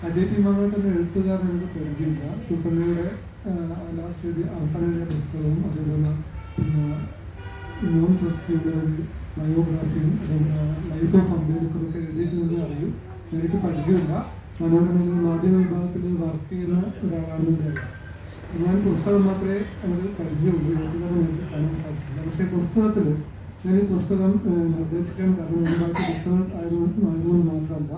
Ajay P Mangottu എന്ന എഴുത്തുകാരൻ എനിക്ക് പരിചയമില്ല. സുസന്നയുടെ ലാസ്റ്റ് അവസാന പുസ്തകവും അതേപോലെ നോൺ ട്രസ്റ്റിയുടെ ഒരു ബയോഗ്രാഫിയും അതേപോലെ ലൈഫ് ഓഫ് അംബേദ്കറൊക്കെ എഴുതിയിട്ടുള്ളത് അറിയും. എനിക്ക് പരിചയമില്ല. മനോരമയിൽ മാധ്യമ വിഭാഗത്തിൽ വർക്ക് ചെയ്യുന്ന ഒരാളാണെന്ന് അറിയാം. ഞാൻ പുസ്തകം മാത്രമേ നമുക്ക് പരിചയമുള്ളൂ, എഴുത്തുകാരൻ എനിക്ക് കാണാൻ സാധിക്കില്ല. പക്ഷേ പുസ്തകത്തിൽ ഞാൻ ഈ പുസ്തകം നിർദ്ദേശിക്കാൻ കാരണം ഒരുപാട് പുസ്തകം ആയതുകൊണ്ട് മാത്രമല്ല,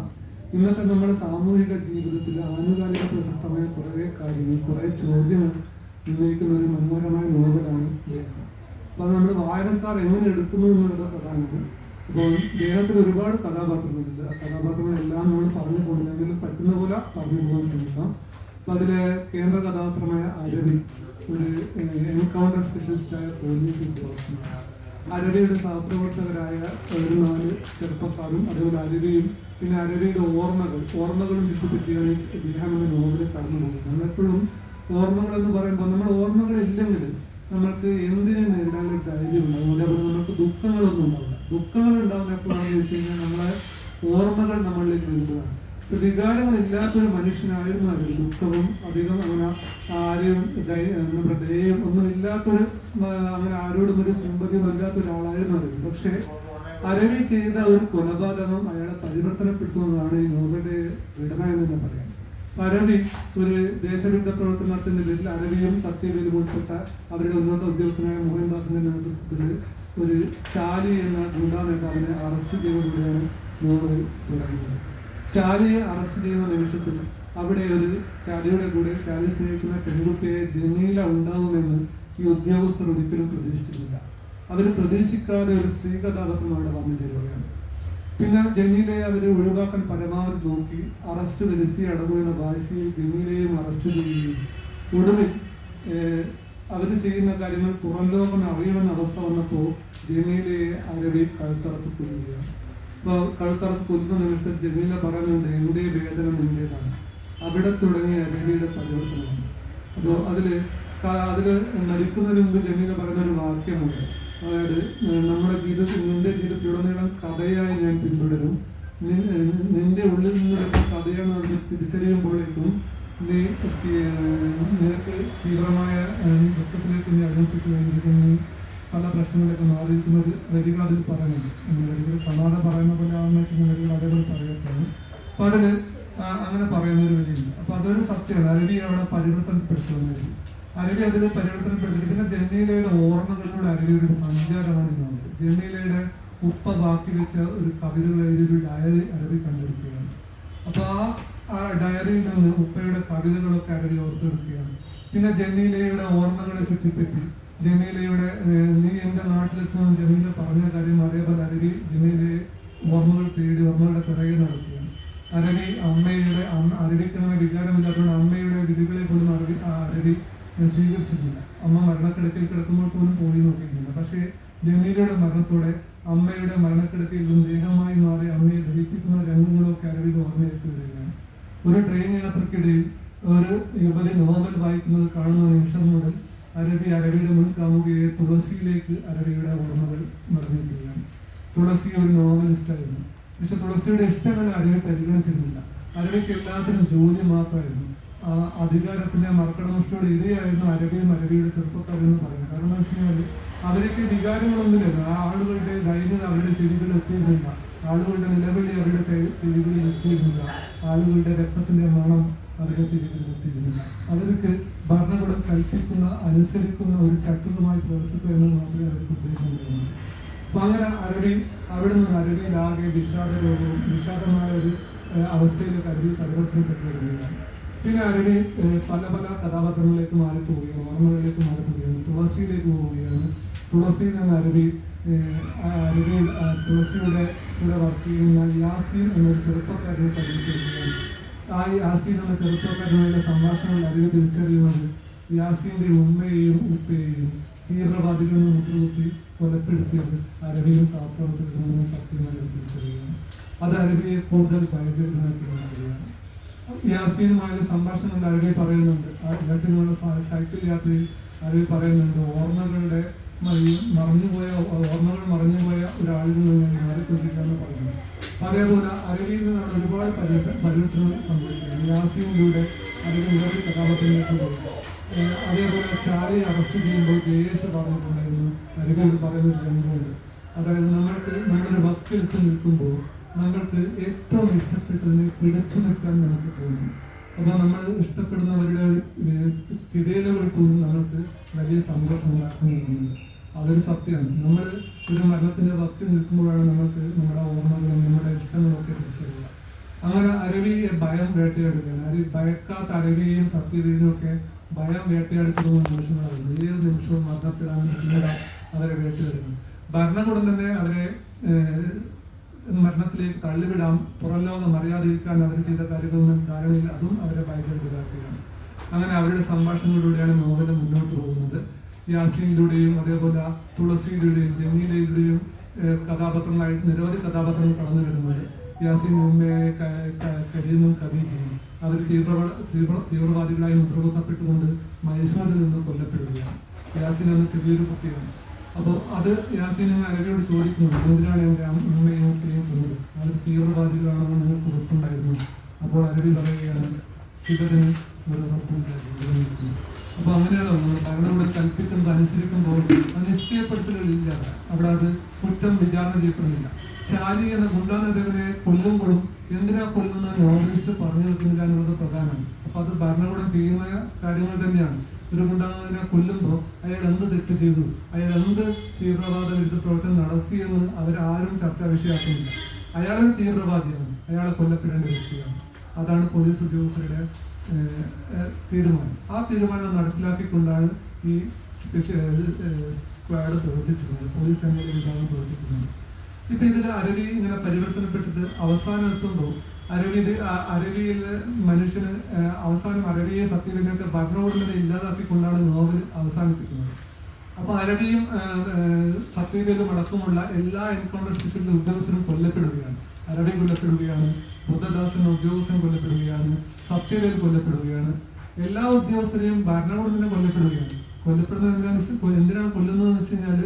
ഇന്നത്തെ നമ്മുടെ സാമൂഹിക ജീവിതത്തിൽ ആനുകാലിക പ്രസക്തമായ കുറേ കാര്യങ്ങൾ, കുറേ ചോദ്യങ്ങൾ ഉന്നയിക്കുന്ന ഒരു മനോഹരമായ നോവലാണ് ലേഖനം. അപ്പോൾ അത് നമ്മൾ വായനക്കാർ എങ്ങനെ എടുക്കുന്നു എന്നുള്ളത് പ്രധാനമാണ്. അപ്പോൾ ലേഖനത്തിൽ ഒരുപാട് കഥാപാത്രങ്ങളുണ്ട്. ആ കഥാപാത്രങ്ങളെല്ലാം നമ്മൾ പറഞ്ഞു പോകുന്നതെങ്കിലും പറ്റുന്ന പോലെ പറഞ്ഞു പോകാൻ ശ്രമിക്കാം. അപ്പോൾ അതിലെ കേന്ദ്ര കഥാപാത്രമായ അരവി ഒരു എൻകൗണ്ടർ സ്പെഷ്യലിസ്റ്റായ പോലീസ് ഉദ്യോഗസ്ഥനാണ്. അരവിയുടെ സഹപ്രവർത്തകരായ ഒരു 4 ചെറുപ്പക്കാരും അതുപോലെ അരവിയും പിന്നെ അരവിയുടെ ഓർമ്മകളും ചുറ്റിപ്പറ്റിയാണ് ഇദ്ദേഹം എന്ന നോവലിൽ കടന്നു പോകുന്നത്. നമ്മളെപ്പോഴും ഓർമ്മകൾ എന്ന് പറയുമ്പോൾ നമ്മൾ ഓർമ്മകളില്ലെങ്കിൽ നമ്മൾക്ക് എന്തിനെ നേരിടാനുള്ള ധൈര്യം ഉണ്ടാകും. അതേപോലെ നമുക്ക് ദുഃഖങ്ങളൊന്നും ഉണ്ടാവില്ല. ദുഃഖങ്ങൾ ഉണ്ടാകുന്ന എപ്പോഴാണെന്ന് വെച്ച് കഴിഞ്ഞാൽ നമ്മളെ ഓർമ്മകൾ നമ്മളിലേക്ക് വരുന്നതാണ്. വികാരങ്ങളില്ലാത്തൊരു മനുഷ്യനായിരുന്നു അരവി. ദുഃഖവും അധികം അങ്ങനെ ആരെയും നമ്മുടെ ദയയും ഒന്നും ഇല്ലാത്തൊരു, അങ്ങനെ ആരോടും ഒരു സിമ്പതിയും ഇല്ലാത്ത ഒരാളായിരുന്നു അരവി. പക്ഷെ അരവി ചെയ്ത ഒരു കൊലപാതകം അയാളെ പരിവർത്തനപ്പെടുത്തുന്നതാണ് ഈ നോവലിന്റെ ഘടന എന്ന് തന്നെ പറയാം. അരവി ഒരു ദേശവിരുദ്ധ പ്രവർത്തനം നടത്തുന്നതിൽ അരവിയും സത്യവേലും ഉൾപ്പെട്ട അവരുടെ ഉന്നത ഉദ്യോഗസ്ഥനായ മോഹൻദാസിന്റെ നേതൃത്വത്തിൽ ഒരു ചാലി എന്ന ഗുണ്ടാ നേതാവിനെ അറസ്റ്റ് ചെയ്തതോടെയാണ് നോവൽ തുടങ്ങുന്നത്. ചാലിയെ അറസ്റ്റ് ചെയ്യുന്ന നിമിഷത്തിൽ അവിടെ ഒരു ചാലിയുടെ കൂടെ ചാലി സ്നേഹിക്കുന്ന പെൺകുട്ടിയെ ജമീല ഉണ്ടാവുമെന്ന് ഈ ഉദ്യോഗസ്ഥർ ഒരിക്കലും പ്രതീക്ഷിച്ചിട്ടില്ല. അവർ പ്രതീക്ഷിക്കാതെ ഒരു സ്ത്രീ കഥാപാത്രം അവിടെ വന്നു ചേരുകയാണ്. പിന്നെ ജമീലയെ അവർ ഒഴിവാക്കാൻ പരമാവധി നോക്കി അറസ്റ്റ് രജിസ്റ്റർ അടങ്ങുന്ന വാശിയിൽ ജമീലയും അറസ്റ്റ് ചെയ്യുകയും ഒടുവിൽ അവർ ചെയ്യുന്ന കാര്യങ്ങൾ പുറം ലോകം അറിയണമെന്ന അവസ്ഥ വന്നപ്പോൾ ജമീലയെ അരവി കഴുത്തറത്ത് കൊല്ലുകയാണ്. അപ്പോൾ കഴുത്തറത്ത് കൊല്ലുന്ന നിമിഷത്തിൽ ജമീല പറയുന്നുണ്ട്, എൻ്റെ വേദന നിന്റേതാണ്. അവിടെ തുടങ്ങിയ അരവിയുടെ പരിവർത്തനമാണ്. അപ്പോൾ അതില് മരിക്കുന്നതിന് മുമ്പ് ജമീല പറയുന്ന ഒരു വാക്യമുണ്ട്. അതായത് നമ്മുടെ ജീവിതത്തിൽ നിന്റെ ജീവിതത്തിലുടനീളം കഥയായി ഞാൻ പിന്തുടരും. നിന്റെ ഉള്ളിൽ നിന്നൊരു കഥയാണ് അത് തിരിച്ചറിയുമ്പോഴേക്കും നിനക്ക് തീവ്രമായ ദുഃഖത്തിലേക്ക് നീ അനുഭവിക്കുകയും നീ പല പ്രശ്നങ്ങളിലേക്ക് മാറിയിരിക്കുന്ന ഒരു വരികൾ അതിൽ പറയുന്നുണ്ട്. വരികൾ കാണാതെ പറയുന്ന പോലെ ആണെന്ന് വെച്ചാൽ വരികൾ അതേപോലെ പറയത്താണ്. അപ്പൊ അതിന് അങ്ങനെ പറയുന്ന ഒരു വരിയുണ്ട്. അപ്പൊ അതൊരു സത്യമാണ്. അരവി അവിടെ പരിവർത്തനപ്പെടുത്തുന്നത്. അരവി അതിൽ പരിവർത്തനപ്പെടുത്തി. പിന്നെ ജമീലയുടെ ഓർമ്മകളിലൂടെ അരവിയുടെ സഞ്ചാരമാണ് ഇന്നുണ്ട്. ജമീലയുടെ ഉപ്പ ബാക്കി വെച്ച ഒരു കവിതകൾ എഴുതിയൊരു ഡയറി അരവി കണ്ടെടുക്കുകയാണ്. അപ്പൊ ആ ഡയറിയിൽ നിന്ന് ഉപ്പയുടെ കവിതകളൊക്കെ അരവി ഓർത്തെടുക്കുകയാണ്. പിന്നെ ജമീലയുടെ ഓർമ്മകളെ ചുറ്റിപ്പറ്റി ജമീലയുടെ നീ എൻ്റെ നാട്ടിലെത്തുന്ന ജമീല പറഞ്ഞ കാര്യം അതേപോലെ അരവി ജമീലയെ ഓർമ്മകൾ തേടി ഓർമ്മകളുടെ പിറകെ നടക്കുകയാണ്. അരവിക്കങ്ങനെ വിചാരമില്ലാത്തതുകൊണ്ട് അമ്മയുടെ വിധികളെ പോലും അരവി സ്വീകരിച്ചിട്ടില്ല. അമ്മ മരണക്കിടക്കയിൽ കിടക്കുമ്പോൾ പോലും പോയി നോക്കിയിട്ടില്ല. പക്ഷേ ജമീലയുടെ മരണത്തോടെ അമ്മയുടെ മരണക്കിടക്കയിൽ ദേഹമായി മാറി അമ്മയെ ദഹിപ്പിക്കുന്ന രംഗങ്ങളൊക്കെ അരവിയുടെ ഓർമ്മയിലേക്ക് വരികയാണ്. ഒരു ട്രെയിൻ യാത്രക്കിടയിൽ ഒരു യുവതി നോവൽ വായിക്കുന്നത് കാണുന്ന നിമിഷം മുതൽ അരവിയുടെ മുൻ കാമുകയെ തുളസിയിലേക്ക് അരവിയുടെ ഓർമ്മകൾ മറന്നിരിക്കുകയാണ്. തുളസി ഒരു നോവലിസ്റ്റായിരുന്നു. പക്ഷെ തുളസിയുടെ ഇഷ്ടങ്ങൾ അരവി പരിഗണിച്ചിരുന്നില്ല. അരവിക്ക് എല്ലാത്തിനും ജോലി മാത്രമായിരുന്നു. അധികാരത്തിന്റെ മറക്കടമഷ്ടയുടെ ഇരയായിരുന്നു അരവിയും അരവിയുടെ ചെറുപ്പക്കാരെന്ന് പറയുന്നത്. കാരണം എന്താ വെച്ച് കഴിഞ്ഞാൽ അവർക്ക് വികാരങ്ങളൊന്നുമില്ല. ആ ആളുകളുടെ ധൈര്യം അവരുടെ ചെവികളിൽ എത്തിയിരുന്നില്ല. ആളുകളുടെ നിലവിളി അവരുടെ ചെവികളിൽ എത്തിയിരുന്നില്ല. ആളുകളുടെ രക്തത്തിന്റെ മണം അവരുടെ ചെവികളിൽ എത്തിയിരുന്നില്ല. അവർക്ക് ഭരണകൂടം കൽപ്പിക്കുന്ന അനുസരിക്കുന്ന ഒരു ചട്ടുകമായി പ്രവർത്തിക്കുക എന്നത് മാത്രമേ അവർക്ക് ഉദ്ദേശമുണ്ടായിരുന്നു. അപ്പൊ അങ്ങനെ അവിടെ നിന്ന് അരവിയിലാകെ വിഷാദമായ ഒരു അവസ്ഥയിലേക്ക് അരവി പരിവർത്തനപ്പെട്ടു വരികയാണ്. പിന്നെ അരവി പല കഥാപാത്രങ്ങളിലേക്ക് മാറിപ്പോവുകയാണ്. ഓർമ്മകളിലേക്ക് മാറിപ്പോവുകയാണ്. തുളസിയിലേക്ക് പോവുകയാണ്. തുളസിയിൽ നിന്ന് അരവി തുളസിയുടെ കൂടെ വർക്ക് ചെയ്യുന്ന യാസീൻ എന്നൊരു ചെറുപ്പക്കാരനെ പരിചയപ്പെടുകയാണ്. ആ യാസീൻ എന്ന ചെറുപ്പക്കാരനുള്ള സംഭാഷണങ്ങൾ അരവി തിരിച്ചറിയുന്നത് യാസീന്റെ ഉമ്മയെയും ഉപ്പയെയും തീവ്രവാദികളിൽ മുട്ടുകുത്തി കൊലപ്പെടുത്തിയത് അരവിയും സഹപ്രവർത്തകരും സത്യമായി തിരിച്ചറിയുകയാണ്. അത് അരവിയെ കൂടുതൽ പരിചയമാക്കി മാറുകയാണ്. യാസീനുമായുള്ള സംഭാഷണങ്ങൾ അരവി പറയുന്നുണ്ട്. ആ യാസീനുള്ള സൈക്കിൾ യാത്രയിൽ അരവി പറയുന്നുണ്ട്, ഓർമ്മകൾ മറഞ്ഞുപോയ ഒരാളിൽ നിന്ന് മാറിക്കൊണ്ടിരിക്കുകയെന്ന് പറയുന്നു. അതേപോലെ അരവിയിൽ നിന്നാണ് ഒരുപാട് പരിവർത്തനം സംഭവിക്കുന്നത്. യാസീനിലൂടെ അതിന് നിരവധി കഥാപാത്രങ്ങൾക്ക് പോയി. അതേപോലെ ചാരയെ അറസ്റ്റ് ചെയ്യുമ്പോൾ ജയേഷ് പറഞ്ഞിട്ടുണ്ടായിരുന്നു, അരവിന്ദ് പറയുന്ന ഒരു രംഗമുണ്ട്. അതായത് നമ്മളൊരു വക്കെടുത്ത് നിൽക്കുമ്പോൾ നമ്മൾക്ക് ഏറ്റവും ഇഷ്ടപ്പെട്ടതിനെ പിടിച്ചു നിൽക്കാൻ നമുക്ക് തോന്നും. അപ്പോൾ നമ്മൾ ഇഷ്ടപ്പെടുന്നവരുടെ തിരയലുകൾ പോലും നമുക്ക് വലിയ സന്തോഷം ഉണ്ടാക്കുന്നുണ്ട്. അതൊരു സത്യമാണ്. നമ്മൾ ഒരു മരണത്തിന്റെ വക്കിൽ നിൽക്കുമ്പോഴാണ് നമുക്ക് നമ്മുടെ ഓർമ്മകളും നമ്മുടെ ഇഷ്ടങ്ങളൊക്കെ തിരിച്ചറിയുക. അങ്ങനെ അരവിയെ ഭയം വേട്ടയാടുകയാണ്. ഭയക്കാത്ത അരവിയെയും സത്യദേവിയും ഒക്കെ ഭയം വേട്ടയാടുന്ന നിമിഷങ്ങളായിരുന്നു. ഏത് നിമിഷവും മരണത്തിലാണ് പിന്നീട് അവരെ വേട്ടയാടുന്നത്. ഭരണകൂടം തന്നെ അവരെ മരണത്തിലേക്ക് തള്ളിവിടാം, പുറം ലോകം അറിയാതിരിക്കാൻ അവർ ചെയ്ത കാര്യങ്ങളൊന്നും ധാരണയിൽ അതും അവരെ ഭയപ്പെടുകയാണ്. അങ്ങനെ അവരുടെ സംഭാഷണങ്ങളിലൂടെയാണ് നോവൽ മുന്നോട്ട് പോകുന്നത്. യാസീനിലൂടെയും അതേപോലെ തുളസിയിലൂടെയും ജമീലയിലൂടെയും കഥാപാത്രങ്ങളായി നിരവധി കഥാപാത്രങ്ങൾ കടന്നു വരുന്നുണ്ട്. യാസീൻ ഉമ്മയെ കരീമും ഖദീജയും അവർ തീവ്രവാദികളായി മുദ്രകുത്തപ്പെട്ടുകൊണ്ട് മൈസൂരിൽ നിന്ന് കൊല്ലപ്പെടുകയാണ്. യാസീൻ എന്ന ചെറിയൊരു കുട്ടിയാണ്. അപ്പോൾ അത് യാസീനും അരവിയോട് ചോദിക്കുന്നുണ്ട്, എന്തിനാണ് എൻ്റെ ഉമ്മയും ഉപ്പയും കൊന്നത്? അവർ തീവ്രവാദികളാണെന്ന് നിങ്ങൾക്ക് ഉറപ്പുണ്ടായിരുന്നു. അപ്പോൾ അരവി പറയുകയാണ്, ശിവന് ഒരു ഉറപ്പുണ്ടായിരുന്നു. അപ്പൊ അങ്ങനെയാണോ നമ്മൾ ഭരണകൂടം കൽപ്പിക്കുന്നത് അനുസരിക്കുമ്പോൾ നിശ്ചയപ്പെടുത്തലില്ല. അവിടെ അത് കുറ്റം വിചാരണ ചെയ്യപ്പെടുന്നില്ല. ചാലി എന്ന ഗുണ്ടാനദേവനെ കൊല്ലുമ്പോഴും എന്തിനാ കൊല്ലുന്ന നോവലിസ്റ്റ് പറഞ്ഞു വെക്കുന്നില്ല എന്നുള്ളത് പ്രധാനമാണ്. അപ്പൊ അത് ഭരണകൂടം ചെയ്യുന്ന കാര്യങ്ങൾ തന്നെയാണ്. ഒരു ഗുണ്ടാനദേവനെ കൊല്ലുമ്പോൾ അയാൾ എന്ത് തെറ്റ് ചെയ്തു, അയാൾ എന്ത് തീവ്രവാദ വിരുദ്ധ പ്രവർത്തനം നടത്തിയെന്ന് അവരാരും ചർച്ചാ വിഷയമാക്കുന്നില്ല. അയാളൊരു തീവ്രവാദിയാണ്, അയാളെ കൊല്ലപ്പെടേണ്ട വ്യക്തിയാണ്. അതാണ് പോലീസ് ഉദ്യോഗസ്ഥരുടെ തീരുമാനം. ആ തീരുമാനം നടപ്പിലാക്കിക്കൊണ്ടാണ് ഈ സ്ക്വാഡ് പ്രവർത്തിച്ചിരുന്നത്, പോലീസ് സേനയുടെ വിഭാഗം പ്രവർത്തിച്ചിരുന്നത്. ഇപ്പൊ ഇതിൽ അരവി ഇങ്ങനെ പരിവർത്തനപ്പെട്ടിട്ട് അവസാനം എത്തുമ്പോൾ അരവിയിലെ മനുഷ്യന് അവസാനം അരവിയെ സത്യവിനൊക്കെ ഭരണകൂടത്തിനെ ഇല്ലാതാക്കിക്കൊണ്ടാണ് നോവൽ അവസാനിപ്പിക്കുന്നത്. അപ്പൊ അരവിയും സത്യവേലും അടക്കമുള്ള എല്ലാ എൻകൗണ്ടർ സ്പെഷ്യലിലെ ഉദ്യോഗസ്ഥരും കൊല്ലപ്പെടുകയാണ്. അരവി കൊല്ലപ്പെടുകയാണ്, ബുദ്ധദാസൻ ഉദ്യോഗസ്ഥൻ കൊല്ലപ്പെടുകയാണ്, സത്യവേൽ കൊല്ലപ്പെടുകയാണ്. എല്ലാ ഉദ്യോഗസ്ഥരെയും ഭരണകൂടത്തിനെ കൊല്ലപ്പെടുകയാണ്. എന്തിനാണ് കൊല്ലുന്നതെന്ന് വെച്ച് കഴിഞ്ഞാൽ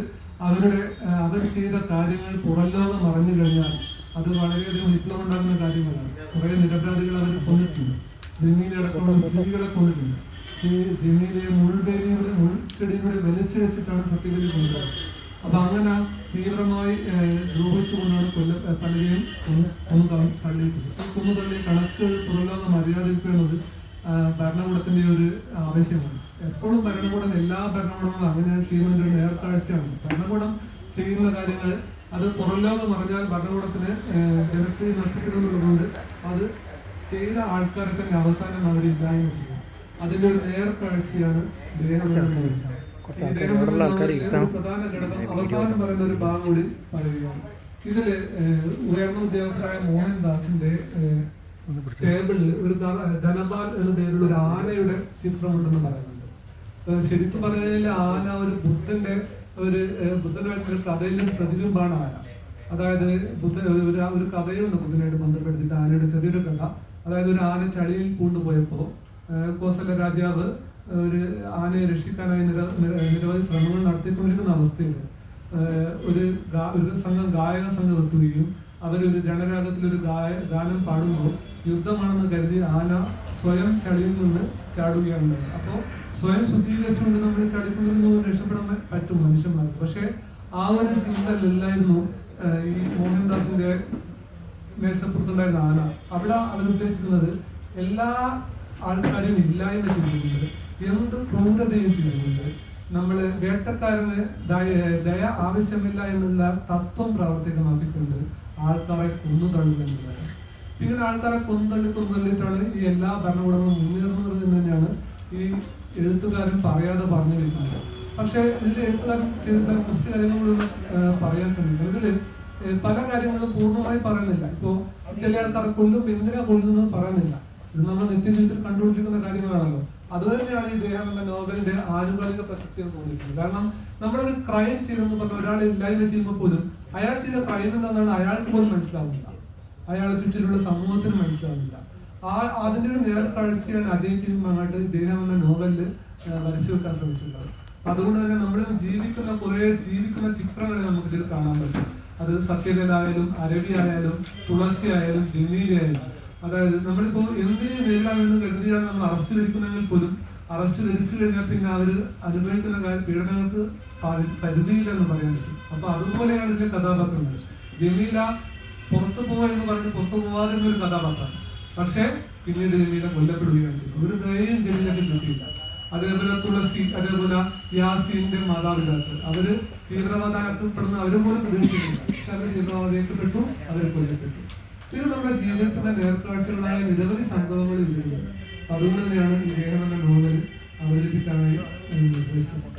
അവർ ചെയ്ത കാര്യങ്ങൾ പുറംലോകം അറിഞ്ഞു കഴിഞ്ഞാൽ അത് വളരെയധികം വിപ്ലവം ഉണ്ടാകുന്ന കാര്യങ്ങളാണ്. കുറെ നിരപരാധികൾ അവർ കൊന്നിട്ടുണ്ട്. ജമീലടക്കമുള്ള സ്ത്രീകളെ കൊന്നിട്ടുണ്ട്. ജമീലയെ മുൾക്കടിയിലൂടെ വലിച്ചിഴച്ചിട്ടാണ് സത്യവേലി കൊണ്ടുപോകുന്നത്. അപ്പൊ അങ്ങനെ തീവ്രമായി ദ്രോഹിച്ചുകൊണ്ടാണ് പലരെയും തള്ളിയിട്ടുള്ളത്. കൊന്നു തള്ളിയ കണക്കുകൾ പുറംലോകം അറിയാതിരിക്കുക എന്നത് ഭരണകൂടത്തിന്റെ ഒരു ആവശ്യമാണ്. എപ്പോഴും ഭരണകൂടം എല്ലാ ഭരണകൂടങ്ങളും അങ്ങനെ ചെയ്യുന്നതിന്റെ ഒരു നേർക്കാഴ്ചയാണ്. ഭരണകൂടം ചെയ്യുന്ന കാര്യങ്ങൾ അത് പുറംലോകം അറിഞ്ഞാൽ ഭരണകൂടത്തിന് ജനപ്രീതി നഷ്ടപ്പെടുന്നുള്ളതുകൊണ്ട് അത് ചെയ്ത ആൾക്കാരെ തന്നെ അവസാനം അവരില്ലായ്മ ചെയ്യും. അതിന്റെ ഒരു നേർക്കാഴ്ചയാണ് പ്രധാന ഘടകം. അവസാനം പറയുന്ന ഒരു ഭാഗം കൂടി പറയുകയാണ്. ഇതില് ഉയർന്ന ഉദ്യോഗസ്ഥരായ മോഹൻദാസിന്റെ ടേബിളിൽ ഒരു ധനപാൽ എന്ന പേരുള്ള ഒരു ആനയുടെ ചിത്രമുണ്ടെന്ന് പറയുന്നുണ്ട്. ശരിക്കും പറഞ്ഞാൽ ആന ഒരു ബുദ്ധനായിട്ടൊരു കഥയിലും പ്രതിബിംബാണ് ആന. അതായത് ഒരു കഥയുണ്ട് ബുദ്ധനായിട്ട് ബന്ധപ്പെടുത്തിയിട്ട് ആനയുടെ ചെറിയൊരു കഥ. അതായത് ഒരു ആന ചളിയിൽ കൊണ്ടുപോയപ്പോ കോസല രാജാവ് ഒരു ആനയെ രക്ഷിക്കാനായി നിരവധി ശ്രമങ്ങൾ നടത്തിക്കൊണ്ടിരിക്കുന്ന അവസ്ഥയിൽ ഒരു ഗായക സംഘം എത്തുകയും അവരൊരു രണരാഗത്തിൽ ഒരു ഗാനം പാടുമ്പോൾ യുദ്ധമാണെന്ന് കരുതി ആന സ്വയം ചളിയിൽ നിന്ന് ചാടുകയാണ്. അപ്പോൾ സ്വയം ശുദ്ധീകരിച്ചുകൊണ്ട് നമ്മൾ ചളിക്കുള്ളിൽ നിന്ന് രക്ഷപ്പെടാൻ പറ്റും മനുഷ്യന്മാർക്ക്. പക്ഷെ ആ ഒരു ചിന്തയിലല്ലായിരുന്നു ഈ മോഹൻദാസിന്റെ മേശപ്പുറത്തുണ്ടായിരുന്ന ആന. അവിടെ അവരുദ്ദേശിക്കുന്നത് എല്ലാ ആൾക്കാരും ഇല്ലായ്മ ചെയ്യുന്നുണ്ട്, എന്ത് ക്രൂരതയും ചെയ്യുന്നുണ്ട്. നമ്മള് വേട്ടക്കാരന് ദയ ആവശ്യമില്ല എന്നുള്ള തത്വം പ്രാവർത്തികമാക്കിക്കൊണ്ട് ആൾക്കാരെ കൊന്നുതള്ളുക എന്നുള്ളത്. ഇങ്ങനെ ആൾക്കാരെ കൊന്നുതള്ളിയിട്ടാണ് ഈ എല്ലാ ഭരണകൂടങ്ങളും മുന്നേറുന്നത് എന്ന് തന്നെയാണ് ഈ എഴുത്തുകാരൻ പറയാതെ പറഞ്ഞു വെക്കുന്നത്. പക്ഷെ ഇതിൽ എഴുത്തുകാരൻ ചെയ്തിട്ടുള്ള കുറച്ച് കാര്യങ്ങളോട് പറയാൻ ശ്രമിക്കുന്നത്. ഇതില് പല കാര്യങ്ങളും പൂർണ്ണമായി പറയുന്നില്ല. ഇപ്പോ ചില ആൾക്കാരെ കൊല്ലും, എന്തിനാ കൊല്ലുന്നത് പറയുന്നില്ല. ഇത് നമ്മൾ നിത്യജീവിതത്തിൽ കണ്ടുകൊണ്ടിരിക്കുന്ന കാര്യങ്ങളാണല്ലോ. അതുതന്നെയാണ് ഈ ദേഹം എന്ന നോവലിന്റെ ആനുകാലിക പ്രസക്തി എന്ന് തോന്നിയിട്ടുള്ളത്. കാരണം നമ്മളൊരു ക്രൈം ചെയ്തെന്ന് പറഞ്ഞ ഒരാളെ ഇല്ലായ്മ ചെയ്യുമ്പോൾ പോലും അയാൾ ചെയ്ത ക്രൈം എന്താണെന്ന് അയാൾക്ക് പോലും മനസ്സിലാവുന്നില്ല, അയാളെ ചുറ്റിലുള്ള സമൂഹത്തിന് മനസ്സിലാവുന്നില്ല. അതിന്റെ ഒരു നേർക്കാഴ്ചയാണ് അജയ് കിം അങ്ങോട്ട് ദേഹം എന്ന നോവലില് വരച്ചു വെക്കാൻ ശ്രമിച്ചിട്ടുള്ളത്. അതുകൊണ്ട് തന്നെ നമ്മൾ ജീവിക്കുന്ന ചിത്രങ്ങളെ നമുക്ക് ഇതിൽ കാണാൻ പറ്റും. അത് സത്യവേലായാലും അരവി ആയാലും തുളസി ആയാലും ജമീല ആയാലും അതായത് നമ്മളിപ്പോ എന്തിനു നേരിടാമെന്ന് കരുതിയാണ് നമ്മൾ അറസ്റ്റ് വരിക്കുന്നെങ്കിൽ പോലും അറസ്റ്റ് വരിച്ചു കഴിഞ്ഞാൽ പിന്നെ അവർ അനുഭവിക്കുന്ന പീഡനങ്ങൾക്ക് പരിധിയില്ലെന്ന് പറയാൻ പറ്റും. അപ്പൊ അതുപോലെയാണ് ഇതിലെ കഥാപാത്രങ്ങൾ. ജമീല പുറത്തു പോവാ എന്ന് പറഞ്ഞിട്ട് പുറത്തു പോവാതിരുന്ന ഒരു കഥാപാത്രമാണ്. പക്ഷെ പിന്നീട് ജമീല കൊല്ലപ്പെടുകയാണ് ചെയ്തു. ഒരു ദയയും ജമീലക്ക് കിട്ടിയില്ല. അതേപോലെ തുളസി, അതേപോലെ യാസീന്റെ മാതാപിതാക്കൾ, അവര് തീവ്രവാദമാക്കപ്പെടുന്ന അവര് പോലും പ്രതീക്ഷിക്കുന്നില്ല. പക്ഷെ അവർ തീവ്രവാദിക്കപ്പെട്ടു, അവരെ കൊല്ലപ്പെട്ടു. ഇത് നമ്മുടെ ജീവിതത്തിന്റെ നേർക്കാഴ്ചകളായ നിരവധി സംഭവങ്ങൾ ഇതിലുണ്ട്. അതുകൊണ്ട് തന്നെയാണ് ഈ ലേഖനം എന്ന നോവൽ അവതരിപ്പിക്കാനായി നിർദ്ദേശിച്ചത്.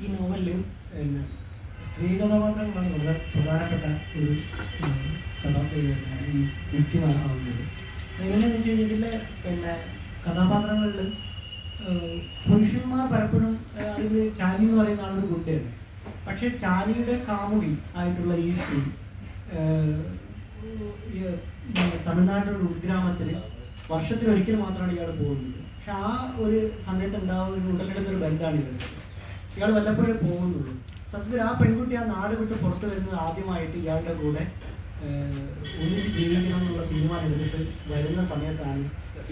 ഈ നോവലിൽ സ്ത്രീ കഥാപാത്രങ്ങളാണ് വളരെ പ്രധാനപ്പെട്ട ഒരു വ്യക്തിമാരാവുന്നത്. എങ്ങനെയാണെന്ന് വെച്ച് കഴിഞ്ഞാൽ ഇതിലെ കഥാപാത്രങ്ങളിൽ പുരുഷന്മാർ പലപ്പോഴും അതിൽ ചാനി എന്ന് പറയുന്ന ആളൊരു കുട്ടിയാണ്. പക്ഷെ ചാനിയുടെ കാമുകി ആയിട്ടുള്ള ഈ സ്ത്രീ തമിഴ്നാട് ഒരു ഉൾഗ്രാമത്തിൽ വർഷത്തിലൊരിക്കൽ മാത്രമാണ് ഇയാൾ പോകുന്നത്. പക്ഷെ ആ ഒരു സമയത്ത് ഉണ്ടാകുന്ന ഒരു ഉടലെടുത്തൊരു ബന്ധമാണ് ഇയാൾ വല്ലപ്പോഴും പോകുന്നുള്ളൂ. സത്യത്തിൽ ആ പെൺകുട്ടി ആ നാട് വിട്ട് പുറത്തു വരുന്നത് ആദ്യമായിട്ട് ഇയാളുടെ കൂടെ ഒന്നിച്ച് ജീവിക്കണം എന്നുള്ള തീരുമാനം എടുത്തിട്ട് വരുന്ന സമയത്താണ്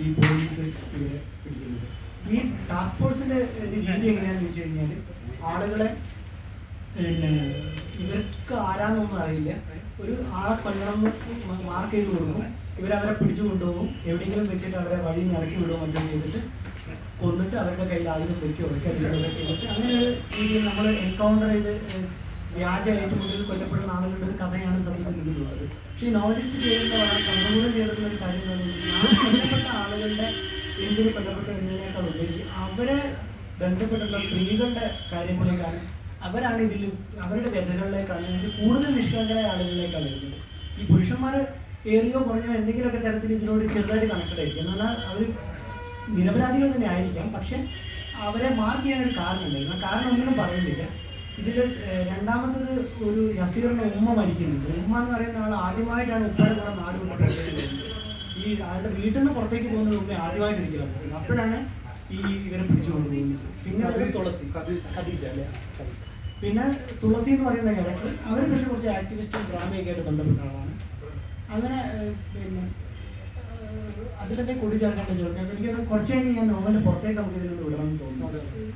ഈ പോലീസ് ഇവരെ പിടിക്കുന്നത്. ഈ ടാസ്ക് ഫോഴ്സിന്റെ രീതി എങ്ങനെയാണെന്ന് വെച്ച് കഴിഞ്ഞാൽ ആളുകളെ ഇവർക്ക് ആരാന്നൊന്നും അറിയില്ല, ഒരു ആളെ കൊല്ലണം മാർക്ക് ചെയ്ത് കൊടുക്കും, ഇവരവരെ പിടിച്ചു കൊണ്ടുപോകും, എവിടെയെങ്കിലും വെച്ചിട്ട് അവരെ വഴി ഇറക്കി വിടുകയോ മറ്റോ ചെയ്തിട്ട് കൊന്നിട്ട് അവരുടെ കയ്യിൽ ആയുധം വെക്കുകയോ വെക്കുകയോ ചെയ്തിട്ട് അങ്ങനെ ഒരു രീതിയിൽ നമ്മൾ എൻകൗണ്ടർ ചെയ്ത് വ്യാജ ഏറ്റുമുട്ടലിൽ കൊല്ലപ്പെടുന്ന ആളുകളുടെ ഒരു കഥയാണ് സത്യത്തിൽ ഇതിലുള്ളത്. പക്ഷേ ഈ നോവലിസ്റ്റ് ചെയ്യുന്ന കണ്ടുകൂടെ ചെയ്തിട്ടുള്ള ഒരു കാര്യം എന്താണെന്ന് വെച്ചാൽ ആ കൊല്ലപ്പെട്ട ആളുകളുടെ എന്തിന് കൊല്ലപ്പെട്ടു എന്നതിനേക്കാൾ ഉപരി അവരെ ബന്ധപ്പെട്ടുള്ള സ്ത്രീകളുടെ കാര്യങ്ങളിലേക്കാണ്, അവരാണ് ഇതിൽ അവരുടെ വ്യഥകളിലേക്കാണ് കൂടുതൽ നിഷ്കളങ്കരായ ആളുകളിലേക്കാണ് വരുന്നത്. ഈ പുരുഷന്മാർ ഏറിയോ കുറഞ്ഞോ എന്തെങ്കിലുമൊക്കെ തരത്തിൽ ഇതിനോട് ചെറുതായിട്ട് കണക്റ്റഡ് ആയിരിക്കും. എന്നാൽ അവർ നിരപരാധികൾ തന്നെ ആയിരിക്കാം, പക്ഷെ അവരെ മാർക്ക് ചെയ്യാനൊരു കാരണമുണ്ടായിരുന്നു. ആ കാരണം ഒന്നും പറയുന്നില്ല. ഇതിൽ രണ്ടാമത്തത് ഒരു യസീറിന്റെ ഉമ്മ മരിക്കുന്നുണ്ട്. ഉമ്മ എന്ന് പറയുന്ന ആൾ ആദ്യമായിട്ടാണ് ഉപ്പയുടെ കൂടെ നാട് കൊണ്ട് പുറത്തേക്ക് പോകുന്നത്. ഈ ആളുടെ വീട്ടിൽ നിന്ന് പുറത്തേക്ക് പോകുന്നത് ഉമ്മ ആദ്യമായിട്ട് ഒരിക്കലും പോകുന്നത്. അപ്പോഴാണ് ഈ ഇവരെ പിടിച്ചു കൊണ്ടുപോകുന്നത്. പിന്നെ അത് തുളസി, ഖദീജ അല്ലേ, പിന്നെ തുളസി എന്ന് പറയുന്ന ക്യാരക്ടർ അവർ പക്ഷേ കുറച്ച് ആക്ടിവിസ്റ്റും ഡ്രാമയൊക്കെ ആയിട്ട് ബന്ധപ്പെട്ട ആളാണ്. അങ്ങനെ പിന്നെ അതിലത്തെ കൂടി ചേർക്കേണ്ട ചേർക്കാം. എനിക്കത് കുറച്ച് കഴിഞ്ഞ് ഞാൻ നോവൽ പുറത്തേക്ക് നമുക്ക് ഇതിലൊന്ന് വിടണമെന്ന് തോന്നുന്നു.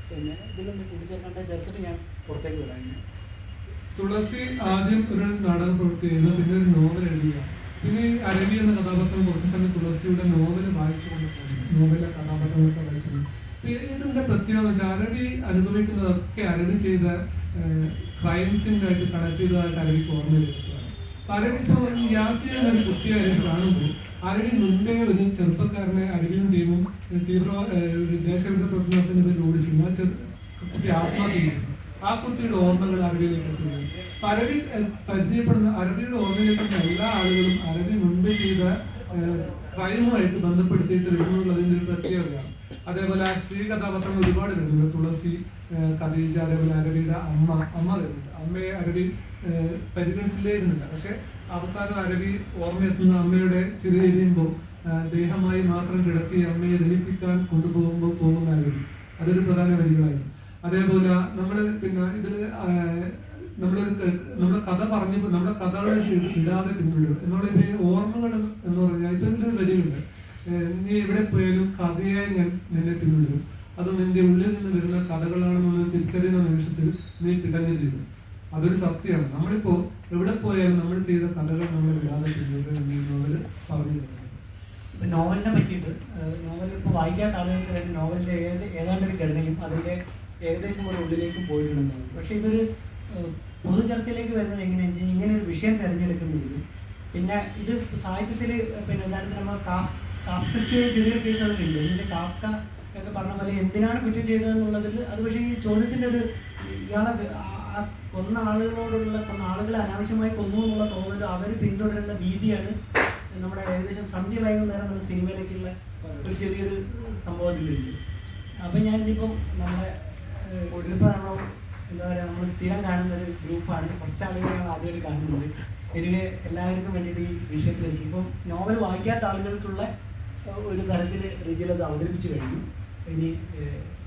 പിന്നെ ഇതിലൊന്ന് കൂടി ചേർക്കേണ്ട ചേർത്തിട്ട് ഞാൻ പുറത്തേക്ക് വിടാം. തുളസി ആദ്യം ഒരു നാടക പ്രവൃത്തി ചെയ്യുന്നു, പിന്നെ ഒരു നോവൽ എഴുതുക. പിന്നെ ഈ അരവി എന്ന കഥാപാത്രം കുറച്ച് സമയം തുളസിയുടെ നോവൽ വായിച്ചുകൊണ്ട് പോകുന്നു. നോവലിലെ കഥാപാത്രങ്ങളൊക്കെ വായിച്ചു. ഇതിന്റെ പ്രത്യേകത എന്ന് വെച്ചാൽ അരവി അനുഭവിക്കുന്നതൊക്കെ അരവി ചെയ്ത ക്രൈംസിൻ്റെ ആയിട്ട് കണക്ട് ചെയ്തതായിട്ട് അരവിക്ക് ഓർമ്മ ചെയ്തിട്ടുള്ളതാണ്. അരവി യാസി എന്നൊരു കുട്ടിയെ അരവി കാണുമ്പോൾ അരവി മുൻപേ ഒരു ചെറുപ്പക്കാരനെ അരവിയും ടീമും ദേശവിരുദ്ധ പ്രവർത്തനത്തിന്റെ പേരിൽ ഓടിച്ചിരുന്നു. ആ കുട്ടി ആത്മഹത്യ ചെയ്യുന്നു. ആ കുട്ടിയുടെ ഓർമ്മകൾ അരവിയിലേക്ക് എത്തുകയാണ്. അരവി പരിചയപ്പെടുന്ന അരവിയുടെ ഓർമ്മയിലേക്കുള്ള എല്ലാ ആളുകളും അരവി മുൻപേ ചെയ്ത ക്രൈമുമായിട്ട് ബന്ധപ്പെടുത്തിയിട്ട് വരുന്നുള്ളതിൻ്റെ ഒരു പ്രത്യേകതയാണ്. അതേപോലെ ആ സ്ത്രീ കഥാപാത്രങ്ങൾ ഒരുപാട് വരുന്നുണ്ട്. തുളസി, ഖദീജ, അതേപോലെ അരവിയുടെ അമ്മ വരുന്നുണ്ട്. അമ്മയെ അരവി പരിഗണിച്ചില്ലായിരുന്നില്ല. പക്ഷെ അവസാനം അരവി ഓർമ്മയെത്തുന്ന അമ്മയുടെ ചിതയെരിയുമ്പോൾ ദേഹമായി മാത്രം കിടത്തി അമ്മയെ ദഹിപ്പിക്കാൻ കൊണ്ടുപോകുമ്പോൾ പോകുന്ന അരവി, അതൊരു പ്രധാന വരികളായിരുന്നു. അതേപോലെ നമ്മൾ പിന്നെ ഇതിൽ നമ്മുടെ കഥ പറഞ്ഞു നമ്മുടെ കഥകളെ ഇടാതെ പിന്തുടരും എന്നുള്ള ഓർമ്മകൾ എന്ന് പറഞ്ഞാൽ ഇപ്പൊ ഇതിന്റെ ഒരു വരിയുണ്ട്. നീ എവിടെ പോയാലും കഥയായി ഞാൻ നിന്നെ പിന്തുടരും, അത് നിന്റെ ഉള്ളിൽ നിന്ന് വരുന്ന കഥകളാണെന്ന് തിരിച്ചറിയുന്ന നിമിഷത്തിൽ നീ പിടഞ്ഞു തീരും. അതൊരു സത്യമാണ്. നമ്മളിപ്പോ എവിടെ പോയാലും നമ്മൾ ചെയ്ത കഥകൾ നമ്മളെ വിടാതെ പിന്തുടരും എന്ന് നോവല് പറഞ്ഞു തരുന്നത്. ഇപ്പം നോവലിനെ പറ്റിയിട്ട് നോവൽ ഇപ്പോൾ വായിക്കാത്ത ആളുകൾക്ക് വേണ്ടി നോവലിൻ്റെ ഏതാണ്ടൊരു ഘടനയും അതിൻ്റെ ഏകദേശം ഒരു ഉള്ളിലേക്കും പോയിട്ടുണ്ടെന്നാണ്. പക്ഷേ ഇതൊരു പൊതു ചർച്ചയിലേക്ക് വരുന്നത് എങ്ങനെയാണെന്ന് വെച്ചാൽ ഇങ്ങനെ ഒരു വിഷയം തിരഞ്ഞെടുക്കുന്നതിൽ പിന്നെ ഇത് സാഹിത്യത്തിൽ പിന്നെ ഉദാഹരണത്തിന് നമ്മൾ കാഫ്കസ്ക് ചെറിയൊരു കേസ് അതിലുണ്ട്. എന്ന് വെച്ചാൽ കാഫ്ക ഒക്കെ പറഞ്ഞ പോലെ എന്തിനാണ് കുറ്റം ചെയ്തതെന്നുള്ളതിൽ അത് പക്ഷേ ഈ ചോദ്യത്തിൻ്റെ ഒരു ഇയാളെ കൊന്ന ആളുകളെ അനാവശ്യമായി കൊന്നു എന്നുള്ള തോന്നൽ അവർ പിന്തുടരുന്ന രീതിയാണ് നമ്മുടെ ഏകദേശം സന്ധ്യ വൈകുന്നേരം നമ്മുടെ സിനിമയിലേക്കുള്ള ഒരു ചെറിയൊരു സംഭവത്തിലുണ്ട്. അപ്പം ഞാൻ ഇനിയിപ്പം നമ്മുടെ ഇന്നിപ്പോൾ നമ്മൾ എന്താ പറയുക നമ്മൾ സ്ഥിരം കാണുന്ന ഒരു ഗ്രൂപ്പാണ്. കുറച്ച് ആളുകളാണ് ആദ്യമായിട്ട് കാണുന്നത്. എനിക്ക് എല്ലാവർക്കും വേണ്ടിയിട്ട് ഈ വിഷയത്തിലേക്ക് ഇപ്പം നോവൽ വായിക്കാത്ത ആളുകൾക്കുള്ള ഒരു തരത്തിൽ റിജിൽ അത് അവതരിപ്പിച്ച് കഴിഞ്ഞു. ഇനി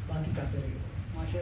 ബാക്കി ചർച്ചയിലേക്ക് മാഷ